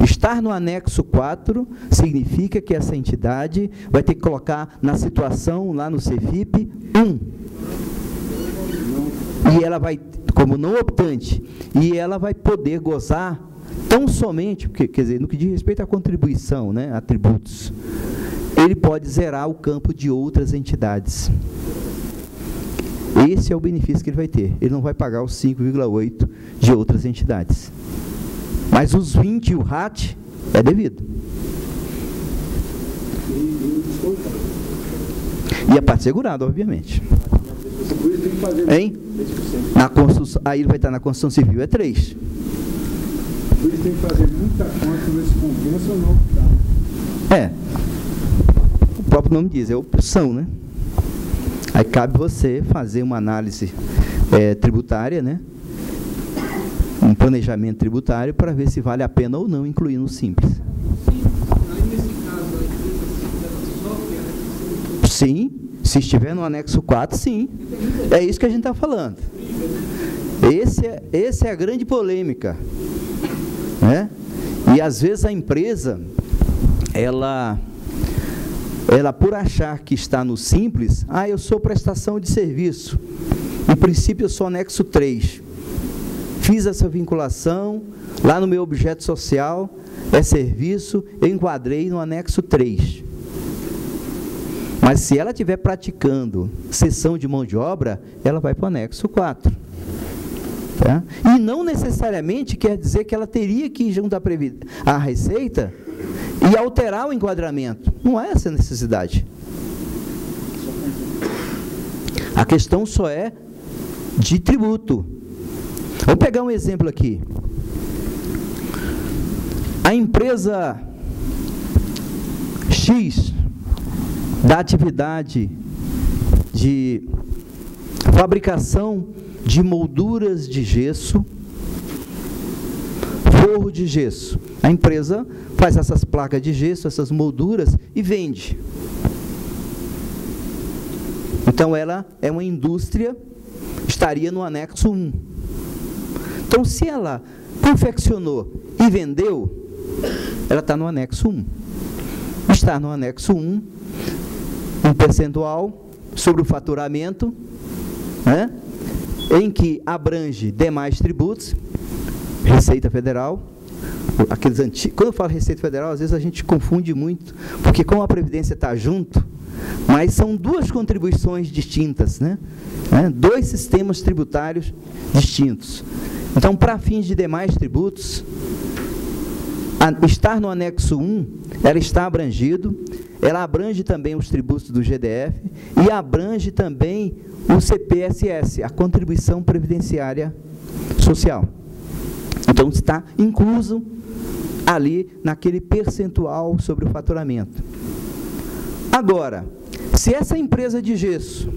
Estar no anexo 4 significa que essa entidade vai ter que colocar na situação, lá no CFIP, 1. E ela vai, como não optante, e ela vai poder gozar tão somente, porque, quer dizer, no que diz respeito à contribuição, né, a tributos, ele pode zerar o campo de outras entidades. Esse é o benefício que ele vai ter. Ele não vai pagar os 5,8 de outras entidades. Mas os 20 e o RAT é devido. E a parte segurada, obviamente. Hein? Na construção, aí ele vai estar na construção civil, é 3. Por isso tem que fazer muita conta nesse compensa ou não. É. O próprio nome diz, é opção, né? Aí cabe você fazer uma análise tributária, né? Um planejamento tributário para ver se vale a pena ou não incluir no Simples. Sim, se estiver no anexo 4, sim. É isso que a gente está falando. Essa é a grande polêmica, né? E às vezes a empresa, ela por achar que está no Simples, eu sou prestação de serviço, em princípio eu sou anexo 3, fiz essa vinculação, lá no meu objeto social, é serviço, eu enquadrei no anexo 3. Mas se ela estiver praticando cessão de mão de obra, ela vai para o anexo 4. Tá? E não necessariamente quer dizer que ela teria que ir junto à Receita e alterar o enquadramento. Não é essa a necessidade. A questão só é de tributo. Vamos pegar um exemplo aqui. A empresa X da atividade de fabricação de molduras de gesso, forro de gesso. A empresa faz essas placas de gesso, essas molduras e vende. Então ela é uma indústria, estaria no anexo 1. Então se ela confeccionou e vendeu, ela está no anexo 1. Está no anexo 1, um percentual sobre o faturamento, né, em que abrange demais tributos, Receita Federal, aqueles antigos. Quando eu falo Receita Federal, às vezes a gente confunde muito, porque como a Previdência está junto, mas são duas contribuições distintas, né? Dois sistemas tributários distintos. Então, para fins de demais tributos, estar no anexo 1, ela está abrangido, ela abrange também os tributos do GDF e abrange também o CPSS, a Contribuição Previdenciária Social. Então, está incluso ali naquele percentual sobre o faturamento. Agora, se essa empresa de gesso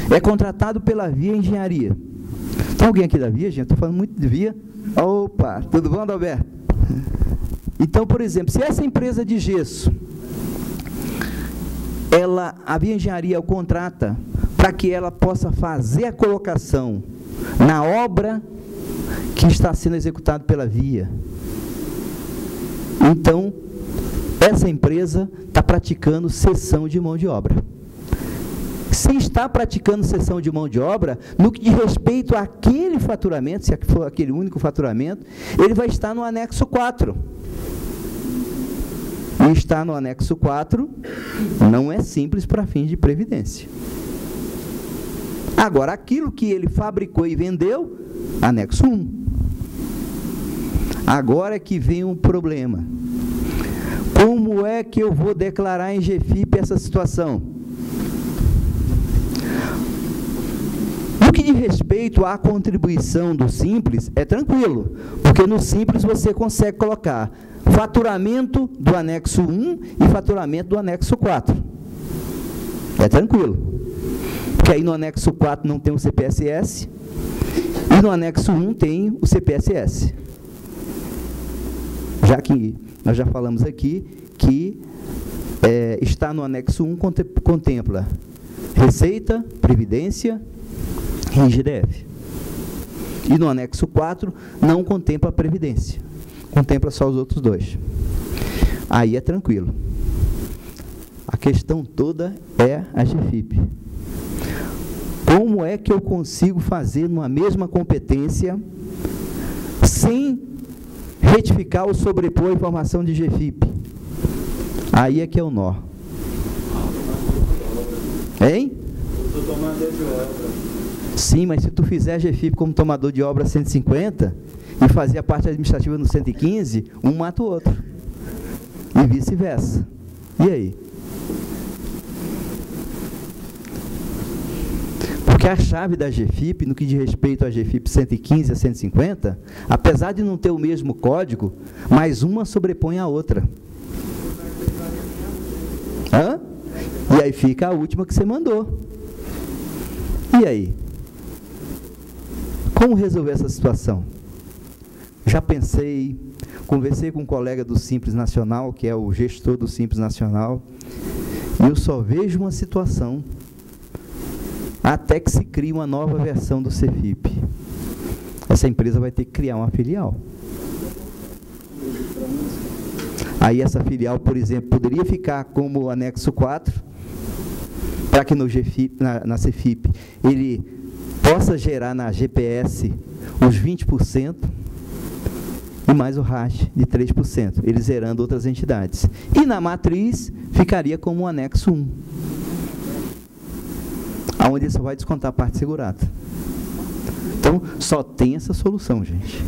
é contratada pela Via Engenharia, tem alguém aqui da Via, gente? Estou falando muito de Via. Opa, tudo bom, Adalberto? Então, por exemplo, se essa empresa de gesso, a Via Engenharia o contrata para que ela possa fazer a colocação na obra que está sendo executada pela Via. Então, essa empresa está praticando cessão de mão de obra. Se está praticando cessão de mão de obra, no que diz respeito àquele faturamento, se for aquele único faturamento, ele vai estar no anexo 4. E estar no anexo 4 não é simples para fins de previdência. Agora, aquilo que ele fabricou e vendeu, anexo 1. Agora é que vem um problema. Como é que eu vou declarar em GFIP essa situação? No que diz respeito à contribuição do Simples, é tranquilo, porque no Simples você consegue colocar faturamento do anexo 1 e faturamento do anexo 4. É tranquilo. Porque aí no anexo 4 não tem o CPSS e no anexo 1 tem o CPSS. Já que nós já falamos aqui que está no anexo 1 contempla Receita, Previdência e IGDF. E no anexo 4 não contempla a Previdência. Contempla só os outros dois. Aí é tranquilo. A questão toda é a GFIP. Como é que eu consigo fazer numa mesma competência sem retificar ou sobrepor a informação de GFIP? Aí é que é o nó. Hein? Eu estou tomador de obra. Sim, mas se tu fizer a GFIP como tomador de obra 150 e fazer a parte administrativa no 115, um mata o outro. E vice-versa. E aí? Porque a chave da GFIP, no que diz respeito à GFIP 115 a 150, apesar de não ter o mesmo código, mas uma sobrepõe a outra. Hã? E aí fica a última que você mandou. E aí? Como resolver essa situação? Já pensei, conversei com um colega do Simples Nacional, que é o gestor do Simples Nacional, e eu só vejo uma situação até que se crie uma nova versão do CFIP. Essa empresa vai ter que criar uma filial. Aí essa filial, por exemplo, poderia ficar como anexo 4, para que no GFIP, na CFIP, ele possa gerar na GPS os 20% e mais o RACH de 3%, ele zerando outras entidades. E na matriz, ficaria como um anexo 1, onde ele só vai descontar a parte segurada. Então, só tem essa solução, gente.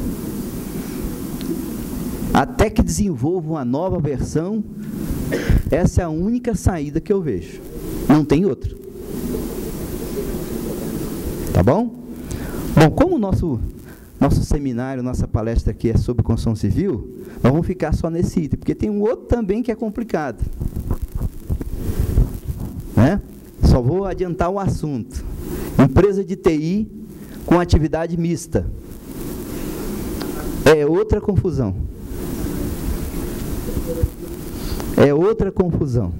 Até que desenvolva uma nova versão, essa é a única saída que eu vejo. Não tem outra. Tá bom? Bom, como o nosso seminário, nossa palestra aqui é sobre construção civil, nós vamos ficar só nesse item, porque tem um outro também que é complicado. Né? Só vou adiantar o assunto. Empresa de TI com atividade mista. É outra confusão. É outra confusão.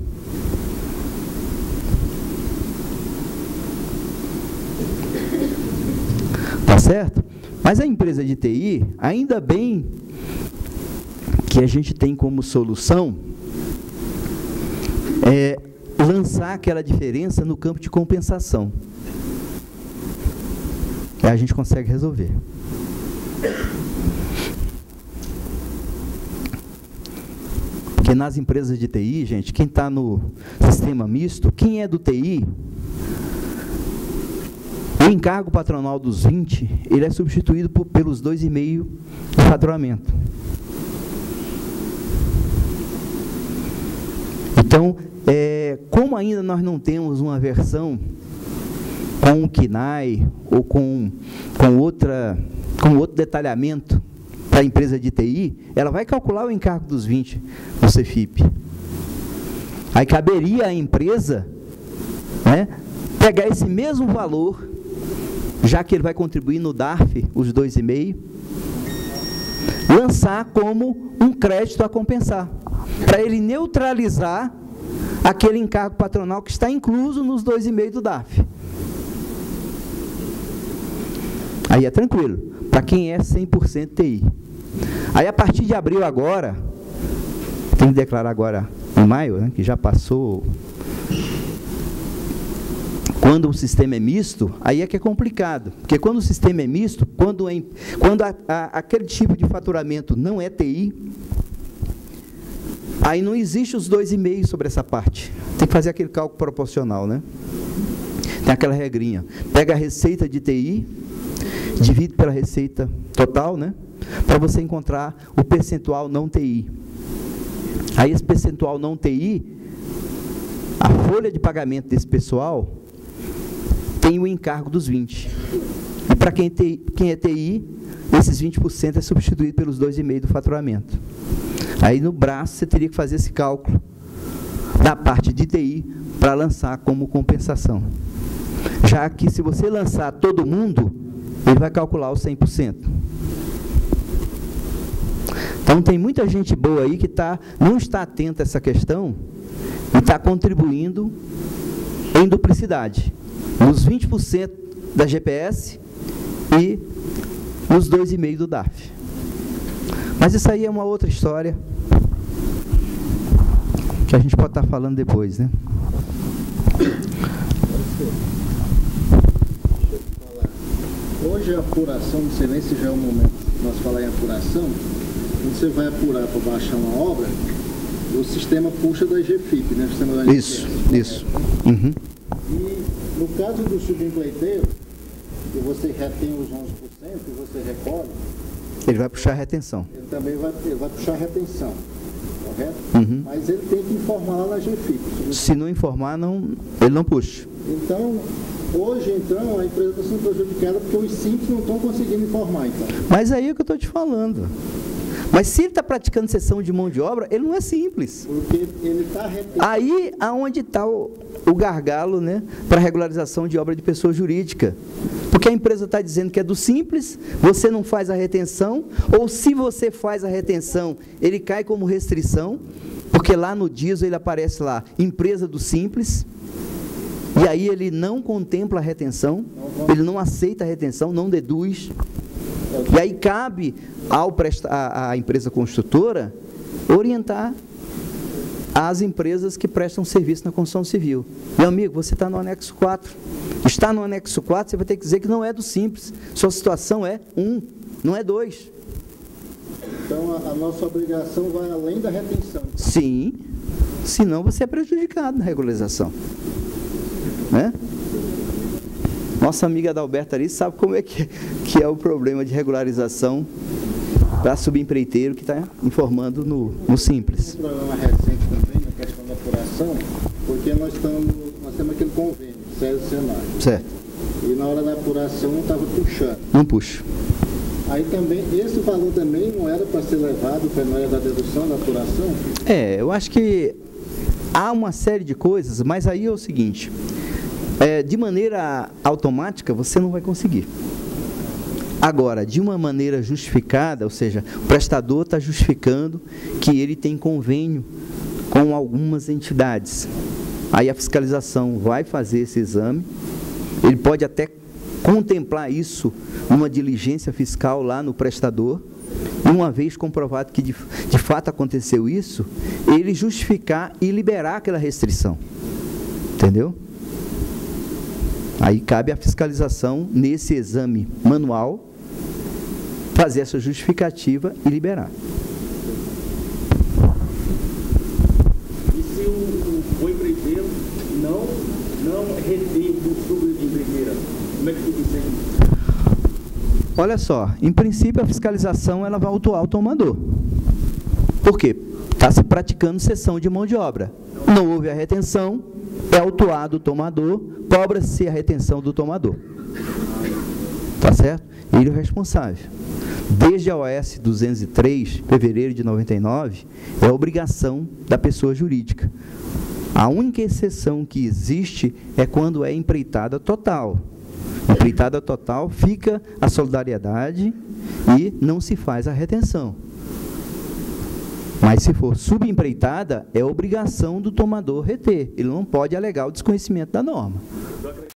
Tá certo? Mas a empresa de TI, ainda bem que a gente tem como solução lançar aquela diferença no campo de compensação. Aí a gente consegue resolver. Porque nas empresas de TI, gente, quem está no sistema misto, quem é do TI, o encargo patronal dos 20, ele é substituído pelos 2,5% do faturamento. Então, como ainda nós não temos uma versão com o KNAI ou com outro detalhamento para a empresa de TI, ela vai calcular o encargo dos 20 no CFIP. Aí caberia à empresa, né, pegar esse mesmo valor, já que ele vai contribuir no DARF, os 2,5, lançar como um crédito a compensar, para ele neutralizar aquele encargo patronal que está incluso nos 2,5 do DARF. Aí é tranquilo, para quem é 100% TI. Aí a partir de abril agora, tem que declarar agora em maio, né, que já passou. Quando o sistema é misto, aí é que é complicado, porque quando o sistema é misto, quando aquele tipo de faturamento não é TI, aí não existe os 2,5 sobre essa parte. Tem que fazer aquele cálculo proporcional, né? Tem aquela regrinha. Pega a receita de TI, divide pela receita total, né? Para você encontrar o percentual não TI. Aí esse percentual não TI, a folha de pagamento desse pessoal tem o encargo dos 20. E para quem é TI, esses 20% é substituído pelos 2,5 do faturamento. Aí no braço você teria que fazer esse cálculo da parte de TI para lançar como compensação. Já que se você lançar todo mundo, ele vai calcular os 100%. Então tem muita gente boa aí que não está atenta a essa questão e está contribuindo em duplicidade. Nos 20% da GPS e nos 2,5 do DARF. Mas isso aí é uma outra história que a gente pode estar falando depois, né? Hoje a apuração, não sei nem se já é o momento de nós falar em apuração, quando você vai apurar para baixar uma obra, o sistema puxa da GFIP, né? O sistema da isso. Uhum. E no caso do subimpleiteiro, que você retém os 11% e você recolhe, ele vai puxar a retenção. Ele também vai puxar a retenção, correto? Uhum. Mas ele tem que informar lá na GFIP. Se não informar, ele não puxa. Então, hoje, a empresa está sendo prejudicada porque os simples não estão conseguindo informar, então. Mas aí é o que eu estou te falando. Mas se ele está praticando cessão de mão de obra, ele não é simples. Porque ele está retendo. Aí, aonde está o gargalo, né, para regularização de obra de pessoa jurídica. Porque a empresa está dizendo que é do simples, você não faz a retenção, ou se você faz a retenção, ele cai como restrição, porque lá no DISO ele aparece lá, empresa do simples, e aí ele não contempla a retenção, ele não aceita a retenção, não deduz. E aí cabe à empresa construtora orientar as empresas que prestam serviço na construção civil. Meu amigo, você está no anexo 4. Está no anexo 4, você vai ter que dizer que não é do simples. Sua situação é 1, não é 2. Então, a nossa obrigação vai além da retenção. Sim, senão você é prejudicado na regularização. Né? Nossa amiga Adalberta ali sabe como é que é o problema de regularização para subempreiteiro que está informando no simples. Um problema recente também na questão da apuração, porque nós temos aquele convênio, Senai. Certo. E na hora da apuração não estava puxando. Não puxa. Aí também, esse valor também não era para ser levado para a área da dedução da apuração? Eu acho que há uma série de coisas, mas aí é o seguinte, de maneira automática você não vai conseguir. Agora, de uma maneira justificada, ou seja, o prestador está justificando que ele tem convênio com algumas entidades. Aí a fiscalização vai fazer esse exame, ele pode até contemplar isso numa diligência fiscal lá no prestador, e uma vez comprovado que de fato aconteceu isso, ele justificar e liberar aquela restrição. Entendeu? Aí cabe à fiscalização, nesse exame manual, fazer essa justificativa e liberar. E se o empreiteiro não retém do subempreiteira, como é que fica isso aí? Olha só, em princípio a fiscalização ela vai autuar o tomador. Por quê? Está se praticando cessão de mão de obra. Não houve a retenção, é autuado o tomador, cobra-se a retenção do tomador. Tá certo? Ele é o responsável. Desde a OS 203, fevereiro de 99, é obrigação da pessoa jurídica. A única exceção que existe é quando é empreitada total. Empreitada total, fica a solidariedade e não se faz a retenção. Mas se for subempreitada, é obrigação do tomador reter. Ele não pode alegar o desconhecimento da norma.